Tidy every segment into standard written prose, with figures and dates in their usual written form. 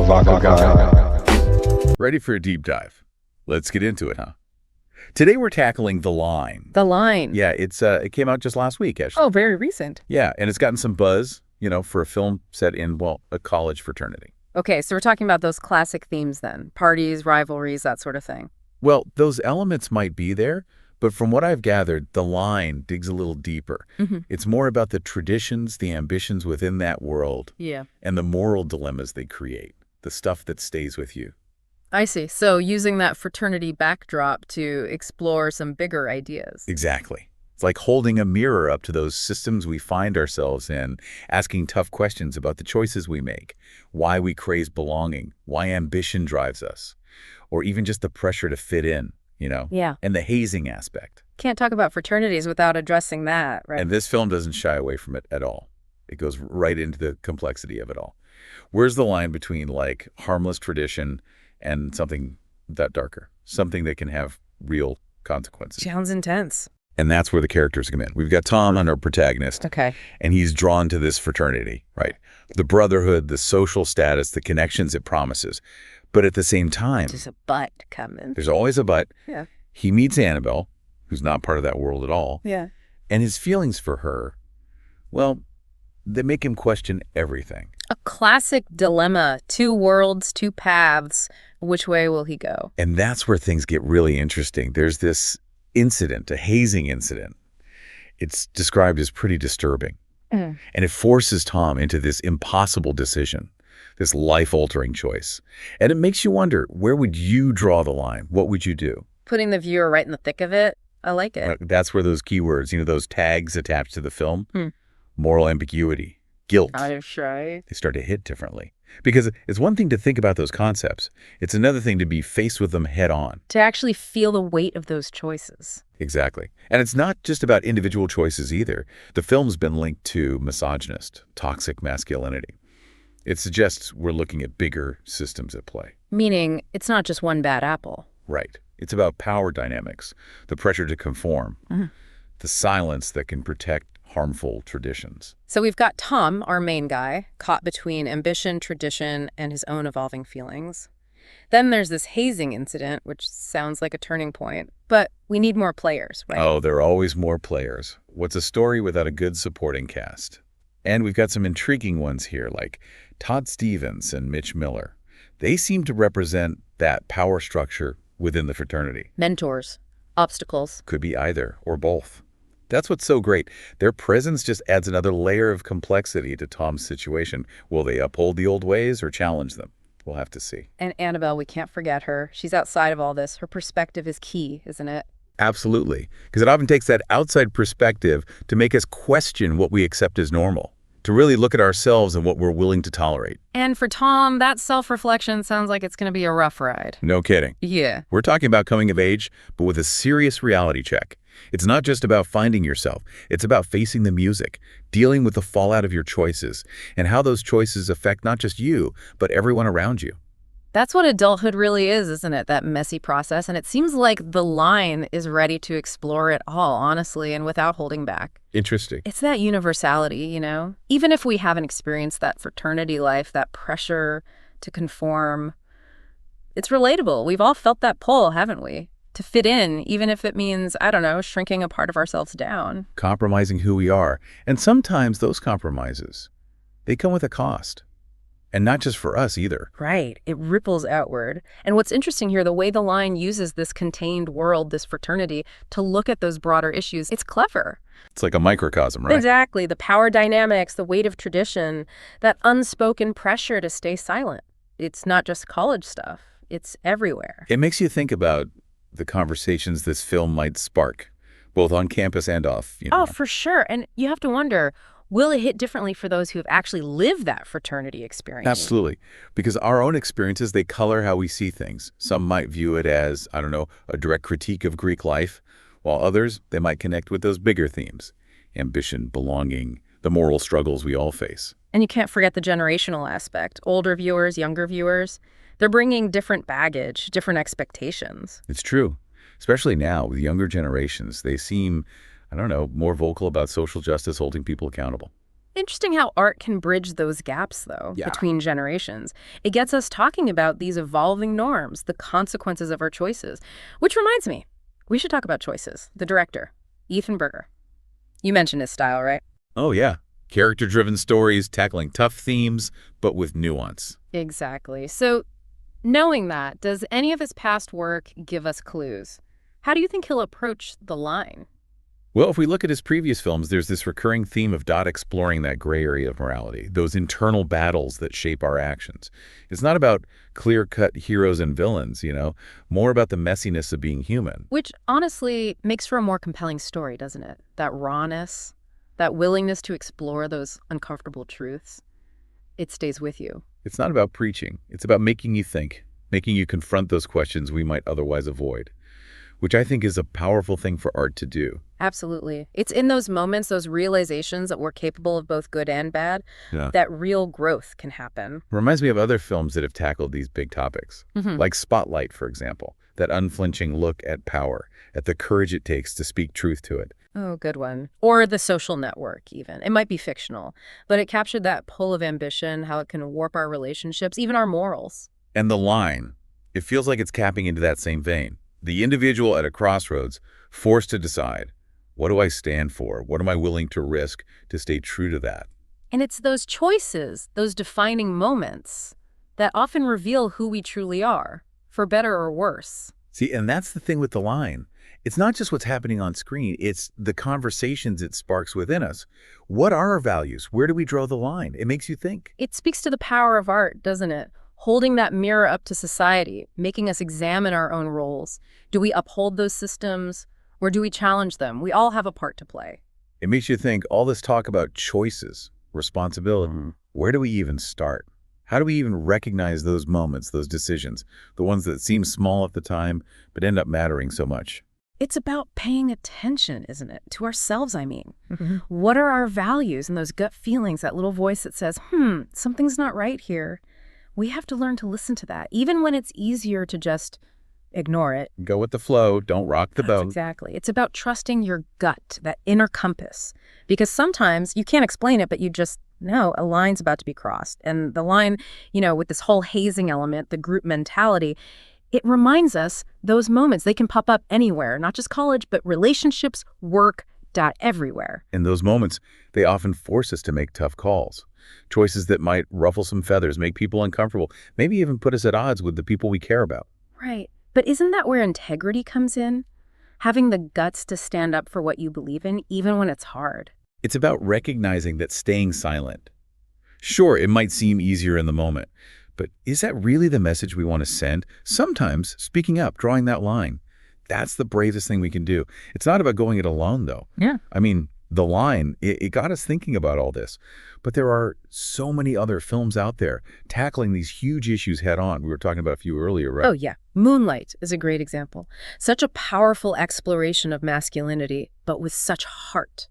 Vaca. Ready for a deep dive? Let's get into it, huh? Today we're tackling The Line. The Line. Yeah, it came out just last week, actually. Oh, very recent. Yeah, and it's gotten some buzz, for a film set in, a college fraternity. Okay, so we're talking about those classic themes then. Parties, rivalries, that sort of thing. Well, those elements might be there, but from what I've gathered, The Line digs a little deeper. It's more about the traditions, the ambitions within that world, and the moral dilemmas they create, the stuff that stays with you. I see. So using that fraternity backdrop to explore some bigger ideas. Exactly. It's like holding a mirror up to those systems we find ourselves in, asking tough questions about the choices we make, why we crave belonging, why ambition drives us, or even just the pressure to fit in, Yeah. and the hazing aspect. Can't talk about fraternities without addressing that, right? And this film doesn't shy away from it at all. It goes right into the complexity of it all. Where's the line between, harmless tradition and something that darker, something that can have real consequences? Sounds intense. And that's where the characters come in. We've got Tom, our protagonist, Okay. and he's drawn to this fraternity, right? The brotherhood, the social status, the connections it promises. But at the same time, There's a but coming. there's always a but. Yeah. He meets Annabelle, who's not part of that world at all. Yeah. And his feelings for her, well, they make him question everything. A classic dilemma. Two worlds, two paths. Which way will he go? And that's where things get really interesting. There's this incident, a hazing incident. It's described as pretty disturbing. And it forces Tom into this impossible decision, this life-altering choice. And it makes you wonder, where would you draw the line? What would you do? Putting the viewer right in the thick of it. I like it. That's where those keywords, those tags attached to the film, moral ambiguity, guilt, I'm sure. they start to hit differently. Because it's one thing to think about those concepts. It's another thing to be faced with them head on. To actually feel the weight of those choices. Exactly. And it's not just about individual choices either. The film's been linked to misogynist, toxic masculinity. It suggests we're looking at bigger systems at play. Meaning, it's not just one bad apple. Right. It's about power dynamics, the pressure to conform, the silence that can protect harmful traditions. So we've got Tom, our main guy, caught between ambition, tradition, and his own evolving feelings. Then there's this hazing incident, which sounds like a turning point. But we need more players, right? Oh, there are always more players. What's a story without a good supporting cast? And we've got some intriguing ones here, like Todd Stevens and Mitch Miller. They seem to represent that power structure within the fraternity. Mentors, obstacles. Could be either or both. That's what's so great. Their presence just adds another layer of complexity to Tom's situation. Will they uphold the old ways or challenge them? We'll have to see. And Annabelle, we can't forget her. She's outside of all this. Her perspective is key, isn't it? Absolutely. Because it often takes that outside perspective to make us question what we accept as normal, to really look at ourselves and what we're willing to tolerate. And for Tom, that self-reflection sounds like it's going to be a rough ride. No kidding. Yeah. We're talking about coming of age, but with a serious reality check. It's not just about finding yourself. It's about facing the music, dealing with the fallout of your choices, and how those choices affect not just you, but everyone around you. That's what adulthood really is, isn't it? That messy process. And it seems like The Line is ready to explore it all, honestly, and without holding back. Interesting. It's that universality, Even if we haven't experienced that fraternity life, that pressure to conform, it's relatable. We've all felt that pull, haven't we? To fit in, even if it means, shrinking a part of ourselves down. Compromising who we are. And sometimes those compromises, they come with a cost. And not just for us either. Right. It ripples outward. And what's interesting here, the way The Line uses this contained world, this fraternity, to look at those broader issues, it's clever. It's like a microcosm, right? Exactly. The power dynamics, the weight of tradition, that unspoken pressure to stay silent. It's not just college stuff. It's everywhere. It makes you think about the conversations this film might spark, both on campus and off. Oh, for sure. And you have to wonder, will it hit differently for those who have actually lived that fraternity experience? Absolutely. Because our own experiences, they color how we see things. Some might view it as, a direct critique of Greek life, while others, they might connect with those bigger themes: ambition, belonging, the moral struggles we all face. And you can't forget the generational aspect. Older viewers, younger viewers, they're bringing different baggage, different expectations. It's true. Especially now with younger generations, they seem, more vocal about social justice, holding people accountable. Interesting how art can bridge those gaps, though, Yeah. between generations. It gets us talking about these evolving norms, the consequences of our choices. Which reminds me, we should talk about choices. The director, Ethan Berger. You mentioned his style, right? Oh, yeah. Character-driven stories, tackling tough themes, but with nuance. Exactly. So, knowing that, does any of his past work give us clues? How do you think he'll approach the line? Well, if we look at his previous films, there's this recurring theme of Dodd exploring that gray area of morality, those internal battles that shape our actions. It's not about clear-cut heroes and villains, more about the messiness of being human. Which honestly makes for a more compelling story, doesn't it? That rawness, that willingness to explore those uncomfortable truths. It stays with you. It's not about preaching. It's about making you think, making you confront those questions we might otherwise avoid, which I think is a powerful thing for art to do. Absolutely. It's in those moments, those realizations that we're capable of both good and bad, Yeah. that real growth can happen. Reminds me of other films that have tackled these big topics, Mhm. like Spotlight, for example, that unflinching look at power, at the courage it takes to speak truth to it. Oh, good one. Or The Social Network, even. It might be fictional, but it captured that pull of ambition, how it can warp our relationships, even our morals. And The Line, it feels like it's capping into that same vein. The individual at a crossroads, forced to decide, what do I stand for? What am I willing to risk to stay true to that? And it's those choices, those defining moments, that often reveal who we truly are, for better or worse. See, and that's the thing with The Line. It's not just what's happening on screen, it's the conversations it sparks within us. What are our values? Where do we draw the line? It makes you think. It speaks to the power of art, doesn't it? Holding that mirror up to society, making us examine our own roles. Do we uphold those systems, or do we challenge them? We all have a part to play. It makes you think all this talk about choices, responsibility. Where do we even start? How do we even recognize those moments, those decisions, the ones that seem small at the time, but end up mattering so much? It's about paying attention, isn't it? To ourselves, I mean. What are our values and those gut feelings, that little voice that says, something's not right here? We have to learn to listen to that, even when it's easier to just ignore it. Go with the flow, don't rock the boat. Exactly. It's about trusting your gut, that inner compass. Because sometimes you can't explain it, but you just know a line's about to be crossed. And the line, with this whole hazing element, the group mentality, it reminds us those moments, they can pop up anywhere, not just college, but relationships, work, everywhere. In those moments, they often force us to make tough calls. Choices that might ruffle some feathers, make people uncomfortable, maybe even put us at odds with the people we care about. Right. But isn't that where integrity comes in? Having the guts to stand up for what you believe in, even when it's hard. It's about recognizing that staying silent. Sure, it might seem easier in the moment, but is that really the message we want to send? Sometimes speaking up, drawing that line, that's the bravest thing we can do. It's not about going it alone, though. Yeah. I mean, The Line, it got us thinking about all this. But there are so many other films out there tackling these huge issues head on. We were talking about a few earlier, right? Oh, yeah. Moonlight is a great example. Such a powerful exploration of masculinity, but with such heart.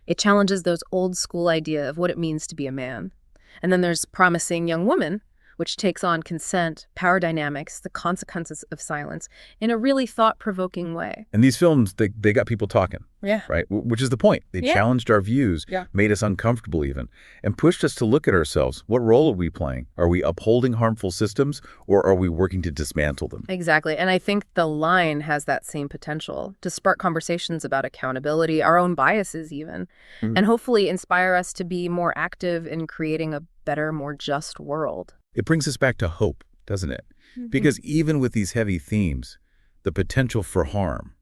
It challenges those old school idea of what it means to be a man. And then there's Promising Young Woman, which takes on consent, power dynamics, the consequences of silence in a really thought-provoking way. And these films, they got people talking, Yeah. right? Which is the point. They Yeah. challenged our views, Yeah. made us uncomfortable even, and pushed us to look at ourselves. What role are we playing? Are we upholding harmful systems, or are we working to dismantle them? Exactly. And I think The Line has that same potential to spark conversations about accountability, our own biases even, and hopefully inspire us to be more active in creating a better, more just world. It brings us back to hope, doesn't it? Because even with these heavy themes, the potential for harm,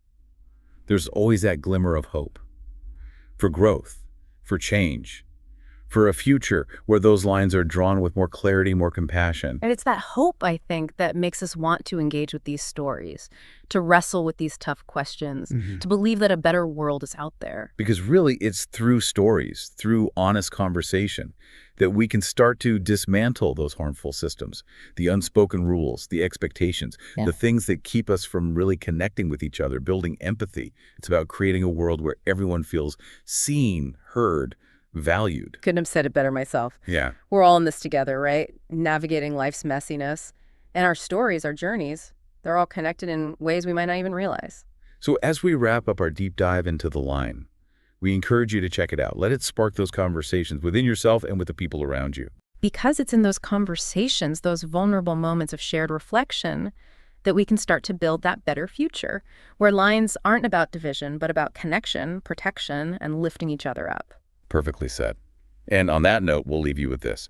there's always that glimmer of hope for growth, for change, for a future where those lines are drawn with more clarity, more compassion. And it's that hope, I think, that makes us want to engage with these stories, to wrestle with these tough questions, to believe that a better world is out there. Because really, it's through stories, through honest conversation, that we can start to dismantle those harmful systems, the unspoken rules, the expectations, Yeah. the things that keep us from really connecting with each other, building empathy. It's about creating a world where everyone feels seen, heard, valued. Couldn't have said it better myself. Yeah. We're all in this together, right? Navigating life's messiness. And our stories, our journeys, they're all connected in ways we might not even realize. So as we wrap up our deep dive into The Line, We encourage you to check it out. Let it spark those conversations within yourself and with the people around you. Because it's in those conversations, those vulnerable moments of shared reflection, that we can start to build that better future, where lines aren't about division, but about connection, protection, and lifting each other up. Perfectly said. And on that note, we'll leave you with this.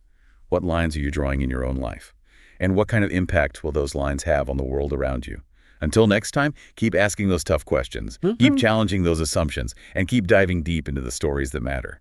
What lines are you drawing in your own life? And what kind of impact will those lines have on the world around you? Until next time, keep asking those tough questions, keep challenging those assumptions, and keep diving deep into the stories that matter.